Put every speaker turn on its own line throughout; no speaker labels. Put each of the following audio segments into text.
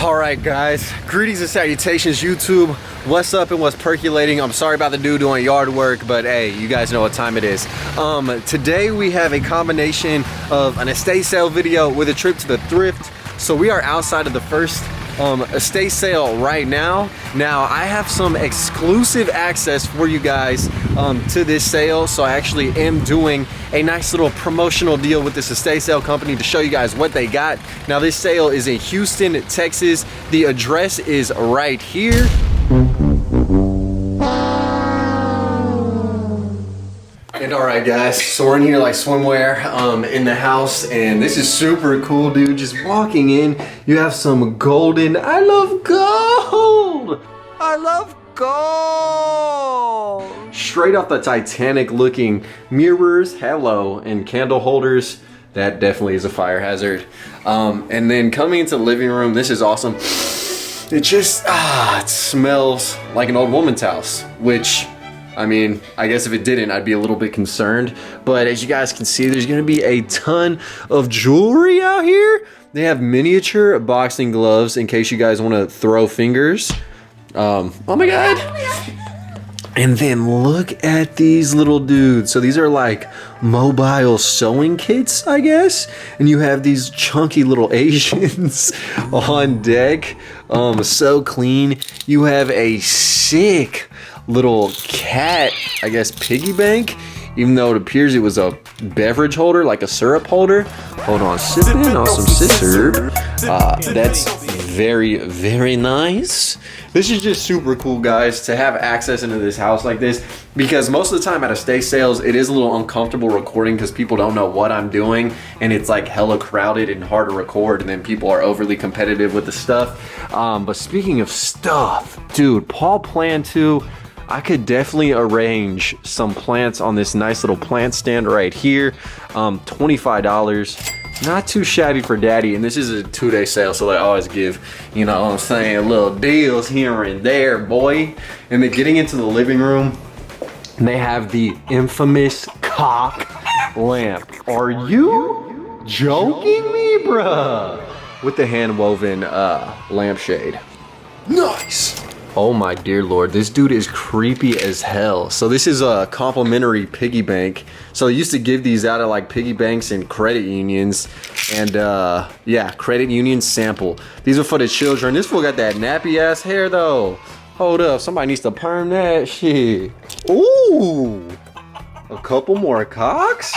All right, guys, greetings and salutations, YouTube. What's up and what's percolating? I'm sorry about the dude doing yard work, but hey, you guys know what time it is. Today we have a combination of an estate sale video with a trip to the thrift. So we are outside of the first estate sale right now. Now I have some exclusive access for you guys to this sale, so I actually am doing a nice little promotional deal with this estate sale company to show you guys what they got. Now this sale is in Houston, Texas. The address is right here. And all right, guys, so we're in here like swimwear in the house, and this is super cool, dude. Just walking in, you have some golden, I love gold, straight off the Titanic looking mirrors, hello, and candle holders. That definitely is a fire hazard. And then coming into the living room, this is awesome. It just, it smells like an old woman's house, which, I mean, I guess if it didn't, I'd be a little bit concerned. But as you guys can see, there's gonna be a ton of jewelry out here. They have miniature boxing gloves in case you guys wanna throw fingers. Oh my God. And then look at these little dudes. So these are like mobile sewing kits, I guess. And you have these chunky little Asians on deck. So clean. You have a sick little cat, I guess, piggy bank, even though it appears it was a beverage holder, like a syrup holder. Hold on, sipping on some syrup. That's very, very nice. This is just super cool, guys, to have access into this house like this, because most of the time at estate sales, it is a little uncomfortable recording because people don't know what I'm doing, and it's like hella crowded and hard to record, and then people are overly competitive with the stuff. But speaking of stuff, dude, Paul Cantu, I could definitely arrange some plants on this nice little plant stand right here. $25. Not too shabby for daddy, and this is a 2-day sale, so they always give, you know what I'm saying, little deals here and there, boy. And then getting into the living room, they have the infamous cock lamp. Are you joking me, bruh? With the hand-woven lampshade. Nice. Oh my dear Lord, this dude is creepy as hell. So this is a complimentary piggy bank. So they used to give these out at like piggy banks and credit unions. And yeah, credit union sample. These are for the children. This fool got that nappy ass hair though. Hold up, somebody needs to perm that shit. Ooh, a couple more cocks?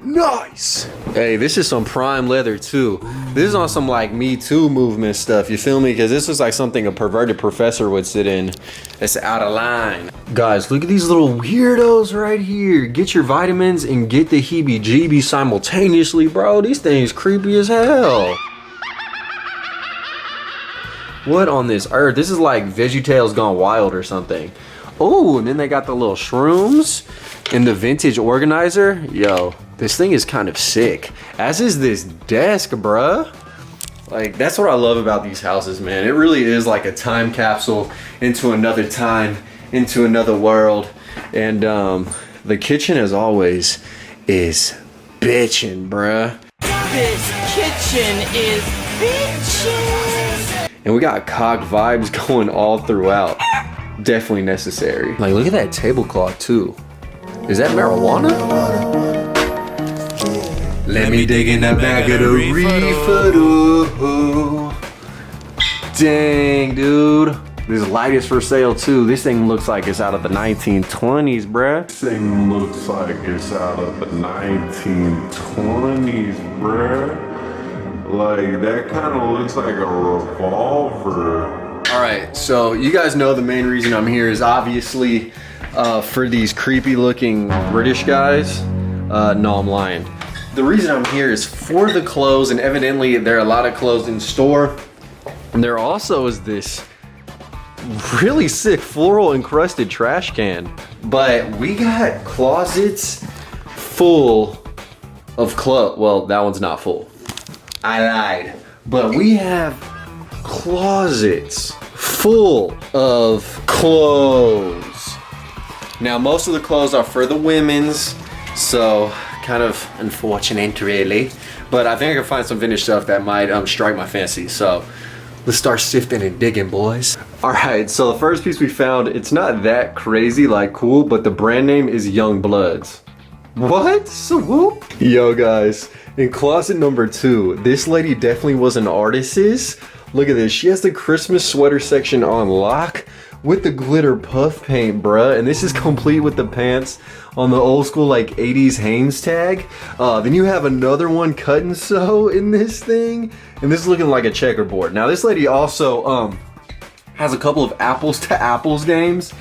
Nice. Hey, this is some prime leather too. This is on some like Me Too movement stuff, you feel me? Because this is like something a perverted professor would sit in. It's out of line. Guys, look at these little weirdos right here. Get your vitamins and get the heebie-jeebies simultaneously, bro. These things creepy as hell. What on this earth? This is like VeggieTales gone wild or something. Oh, and then they got the little shrooms and the vintage organizer. Yo, this thing is kind of sick. As is this desk, bruh. Like, that's what I love about these houses, man. It really is like a time capsule into another time, into another world. And the kitchen, as always, is bitchin', bruh.
This kitchen is bitchin'.
And we got cock vibes going all throughout. Definitely necessary. Like, look at that tablecloth too. Is that marijuana? Let me dig in the back of the reefer. Dang, dude. This light is for sale too. This thing looks like it's out of the 1920s, bruh.
This thing looks like it's out of the 1920s, bruh. Like, that kind of looks like a revolver.
All right, so you guys know the main reason I'm here is obviously for these creepy looking British guys. No, I'm lying. The reason I'm here is for the clothes, and evidently there are a lot of clothes in store. And there also is this really sick floral encrusted trash can. But we got closets full of clothes. Well, that one's not full. I lied. But we have closets full of clothes. Now, most of the clothes are for the women's, so kind of unfortunate, really. But I think I can find some vintage stuff that might strike my fancy. So Let's start sifting and digging, boys. All right, so the first piece we found, it's not that crazy, like cool, but the brand name is Young Bloods. What? Swoop? Yo, guys, in closet number 2, this lady definitely was an artist. Look at this. She has the Christmas sweater section on lock with the glitter puff paint, bruh. And this is complete with the pants on the old school like 80s Hanes tag. Then you have another one cut and sew in this thing. And this is looking like a checkerboard. Now this lady also has a couple of apples to apples games.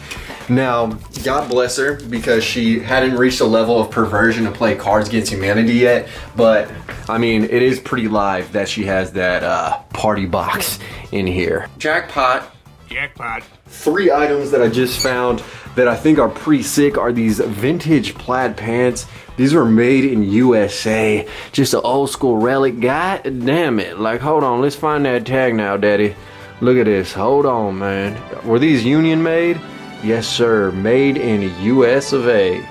Now, God bless her, because she hadn't reached a level of perversion to play Cards Against Humanity yet, but I mean, it is pretty live that she has that party box in here. Jackpot.
Jackpot.
3 items that I just found that I think are pretty sick are these vintage plaid pants. These were made in USA. Just an old school relic. God damn it. Like, hold on, let's find that tag now, daddy. Look at this, hold on, man. Were these union made? Yes, sir, made in US of A.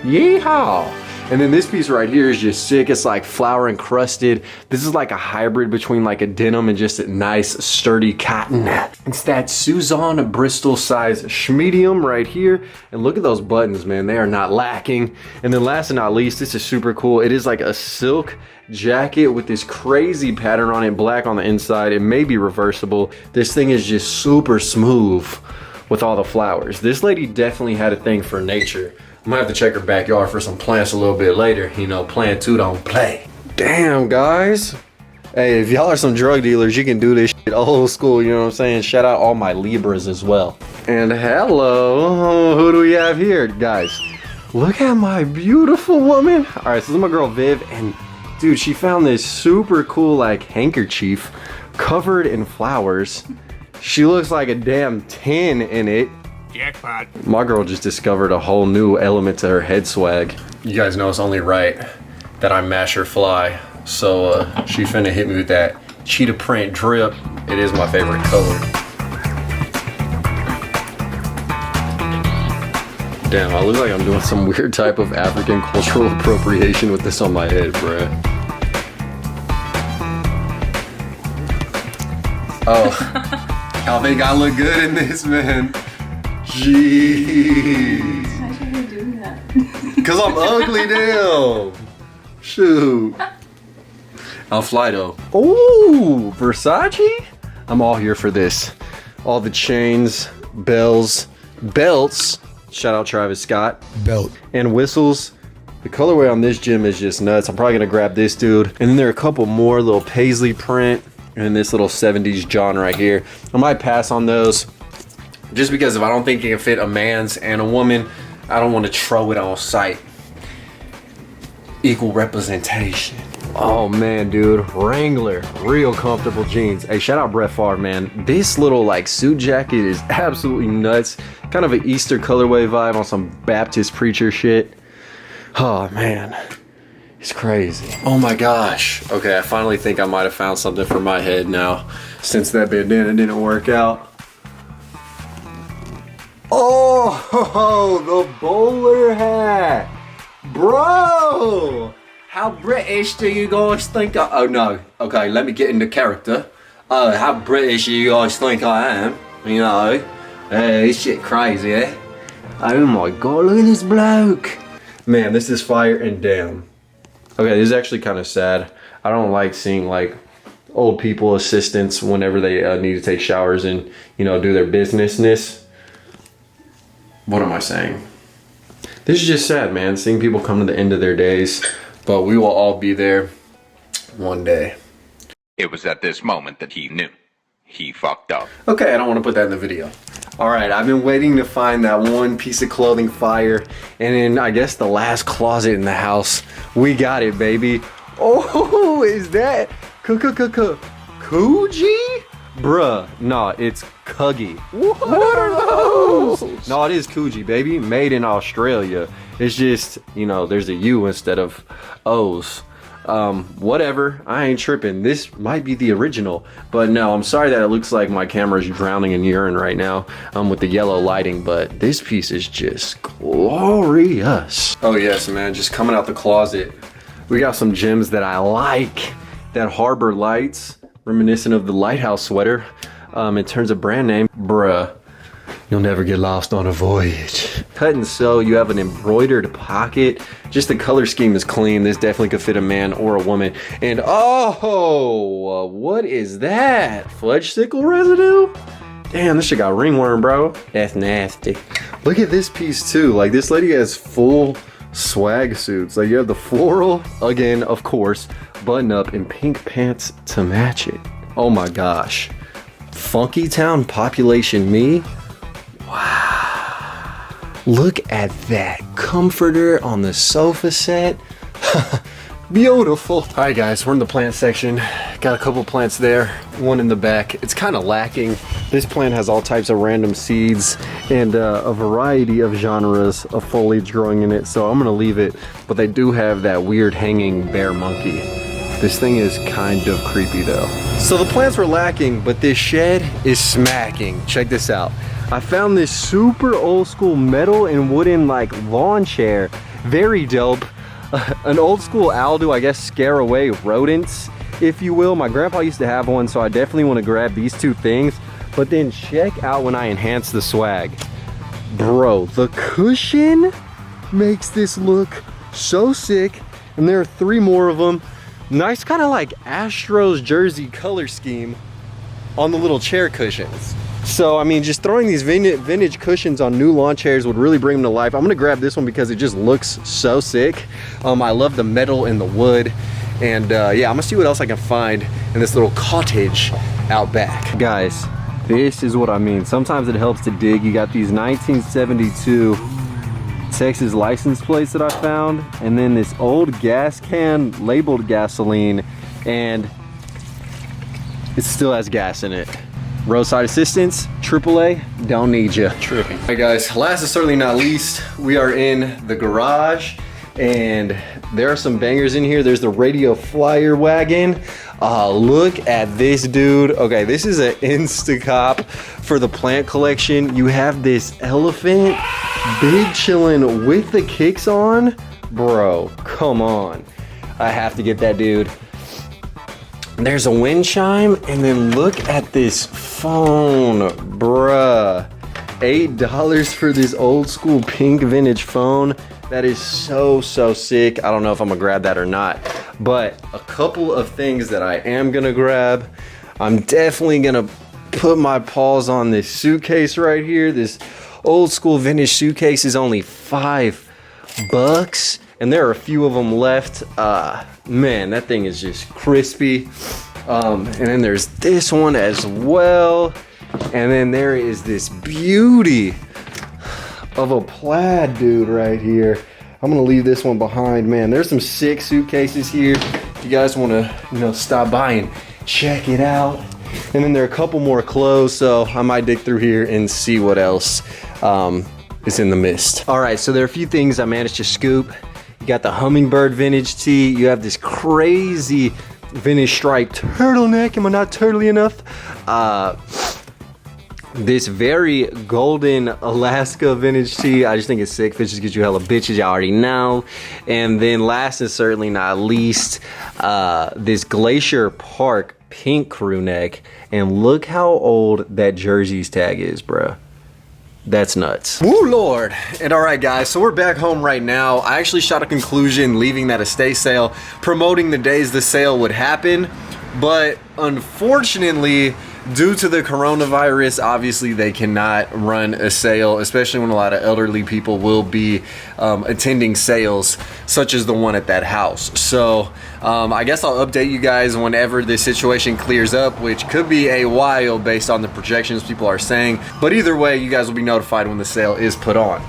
Yeehaw! And then this piece right here is just sick. It's like flour encrusted. This is like a hybrid between like a denim and just a nice sturdy cotton. It's that Suzanne Bristol size schmedium right here. And look at those buttons, man. They are not lacking. And then last but not least, this is super cool. It is like a silk jacket with this crazy pattern on it, black on the inside. It may be reversible. This thing is just super smooth with all the flowers. This lady definitely had a thing for nature. I'm gonna have to check her backyard for some plants a little bit later. You know, plant 2 don't play. Damn, guys. Hey, if y'all are some drug dealers, you can do this shit old school, you know what I'm saying? Shout out all my Libras as well. And hello, who do we have here, guys? Look at my beautiful woman. All right, so this is my girl Viv, and dude, she found this super cool like handkerchief covered in flowers. She looks like a damn 10 in it.
Jackpot.
My girl just discovered a whole new element to her head swag. You guys know it's only right that I mash her fly. So she finna hit me with that cheetah print drip. It is my favorite color. Damn, I look like I'm doing some weird type of African cultural appropriation with this on my head, bruh. Oh. I think I look good in this, man. Jeez.
Why should you do that?
Cause I'm ugly now. Shoot. I'll fly though. Ooh, Versace? I'm all here for this. All the chains, bells, belts. Shout out Travis Scott.
Belt.
And whistles. The colorway on this gym is just nuts. I'm probably gonna grab this dude. And then there are a couple more, little paisley print. And this little 70s John right here. I might pass on those just because if I don't think it can fit a man's and a woman, I don't want to throw it on site. Equal representation. Oh man, dude, Wrangler, real comfortable jeans. Hey, shout out Brett Favre, man. This little like suit jacket is absolutely nuts. Kind of an Easter colorway vibe on some Baptist preacher shit. Oh man. It's crazy. Oh my gosh. Okay, I finally think I might have found something for my head now, since that bandana didn't work out. Oh, the bowler hat. Bro! How British do you guys think I... Oh no. Okay, let me get into character. How British do you guys think I am? You know? Hey, this shit crazy, eh? Oh my god, look at this bloke. Man, this is fire and damn. Okay, this is actually kind of sad. I don't like seeing like old people assistants whenever they need to take showers and, you know, do their businessness. What am I saying? This is just sad, man. Seeing people come to the end of their days, but we will all be there one day.
It was at this moment that he knew. He fucked up.
Okay, I don't want to put that in the video. All right, I've been waiting to find that one piece of clothing fire, and in, I guess, the last closet in the house, we got it, baby. Oh, is that Coogie? Bruh, nah, it's Coogie. What are those? No, it is Coogie, baby. Made in Australia. It's just, you know, there's a U instead of O's. Whatever, I ain't tripping. This might be the original, but no, I'm sorry that it looks like my camera's drowning in urine right now with the yellow lighting, but this piece is just glorious. Oh yes, man, just coming out the closet, we got some gems that I like that harbor lights, reminiscent of the Lighthouse sweater in terms of brand name. Bruh, you'll never get lost on a voyage. Cut and sew, you have an embroidered pocket. Just the color scheme is clean. This definitely could fit a man or a woman. And oh, what is that? Fudgesicle residue? Damn, this shit got ringworm, bro. That's nasty. Look at this piece too. Like, this lady has full swag suits. Like, you have the floral, again, of course, button up and pink pants to match it. Oh my gosh. Funky Town population me. Wow. Look at that comforter on the sofa set. Beautiful. All right, guys, we're in the plant section. Got a couple plants there, one in the back. It's kind of lacking. This plant has all types of random seeds and a variety of genres of foliage growing in it, so I'm gonna leave it. But they do have that weird hanging bear monkey. This thing is kind of creepy though. So the plants were lacking, but this shed is smacking. Check this out. I found this super old school metal and wooden like lawn chair. Very dope. An old school Aldo, I guess, scare away rodents, if you will. My grandpa used to have one, so I definitely want to grab these two things. But then check out when I enhance the swag. Bro, the cushion makes this look so sick. And there are 3 more of them. Nice kind of like Astros jersey color scheme on the little chair cushions. So, I mean, just throwing these vintage cushions on new lawn chairs would really bring them to life. I'm gonna grab this one because it just looks so sick. I love the metal and the wood. And yeah, I'm gonna see what else I can find in this little cottage out back. Guys, this is what I mean. Sometimes it helps to dig. You got these 1972 Texas license plates that I found, and then this old gas can labeled gasoline, and it still has gas in it. Roadside assistance, AAA, don't need you. Tripping. All right, guys, last and certainly not least, we are in the garage, and there are some bangers in here. There's the Radio Flyer wagon. Look at this, dude. Okay, this is an Instacop for the plant collection. You have this elephant, big chillin' with the kicks on. Bro, come on. I have to get that, dude. There's a wind chime, and then look at this phone, bruh. $8 for this old school pink vintage phone. That is so sick. I don't know if I'm gonna grab that or not, but a couple of things that I am gonna grab. I'm definitely gonna put my paws on this suitcase right here. This old school vintage suitcase is only $5, and there are a few of them left. Man, that thing is just crispy. And then there's this one as well. And then there is this beauty of a plaid dude right here. I'm gonna leave this one behind. Man, there's some sick suitcases here. If you guys wanna, stop by and check it out. And then there are a couple more clothes, so I might dig through here and see what else is in the mist. All right, so there are a few things I managed to scoop. You got the hummingbird vintage tee. You have this crazy vintage striped turtleneck. Am I not turtly enough? This very golden Alaska vintage tee. I just think it's sick. It just gives you hella bitches, you already know. And then last and certainly not least, this Glacier Park pink crew neck. And look how old that jersey's tag is, bruh. That's nuts. Woo Lord. And all right, guys, so we're back home right now. I actually shot a conclusion leaving that estate sale, promoting the days the sale would happen. But unfortunately, due to the coronavirus, obviously they cannot run a sale, especially when a lot of elderly people will be attending sales, such as the one at that house. So I guess I'll update you guys whenever this situation clears up, which could be a while based on the projections people are saying. But either way, you guys will be notified when the sale is put on.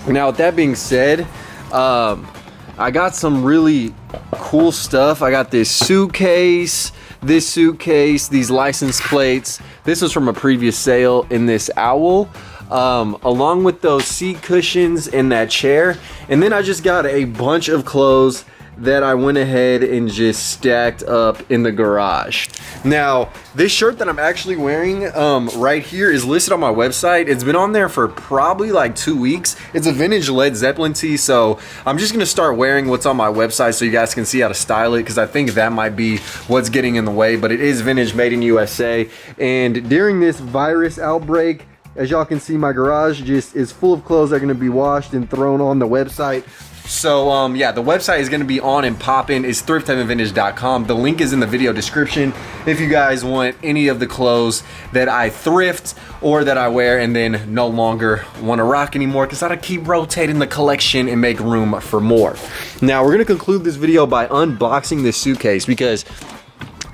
Now, with that being said, I got some really cool stuff. I got this suitcase, these license plates. This was from a previous sale in this owl, along with those seat cushions in that chair. And then I just got a bunch of clothes that I went ahead and just stacked up in the garage. Now, this shirt that I'm actually wearing right here is listed on my website. It's been on there for probably like 2 weeks. It's a vintage Led Zeppelin tee, so I'm just gonna start wearing what's on my website so you guys can see how to style it, because I think that might be what's getting in the way, but it is vintage, made in USA. And during this virus outbreak, as y'all can see, my garage just is full of clothes that are gonna be washed and thrown on the website. So yeah, the website is going to be on and popping. It's thriftheavenvintage.com. The link is in the video description if you guys want any of the clothes that I thrift or that I wear and then no longer want to rock anymore, because I keep rotating the collection and make room for more. Now we're going to conclude this video by unboxing this suitcase, because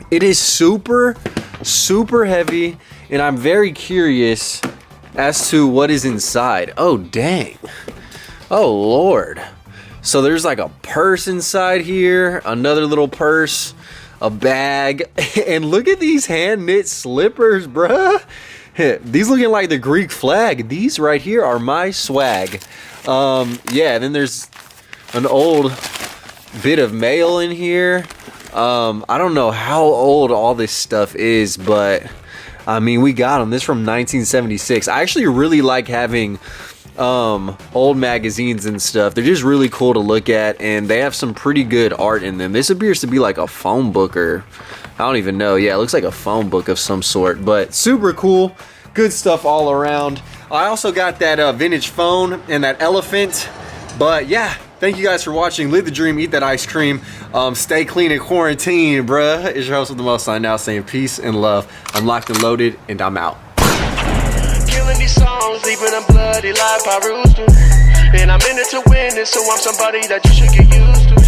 it is super heavy and I'm very curious as to what is inside. Oh dang. Oh Lord. So there's like a purse inside here, another little purse, a bag, and look at these hand knit slippers, bruh. These looking like the Greek flag. These right here are my swag. Yeah, then there's an old bit of mail in here. I don't know how old all this stuff is, but I mean, we got them. This is from 1976. I actually really like having old magazines and stuff. They're just really cool to look at, and they have some pretty good art in them. This appears to be like a phone book, or I don't even know. Yeah, it looks like a phone book of some sort, but super cool. Good stuff all around. I also got that vintage phone and that elephant. But yeah, thank you guys for watching. Live the dream, eat that ice cream. Stay clean in quarantine, bruh. It's your host with the most sign now, saying peace and love. I'm locked and loaded, and I'm out.
Killing these songs, leaving a bloody life I roost to. And I'm in it to win it, so I'm somebody that you should get used to.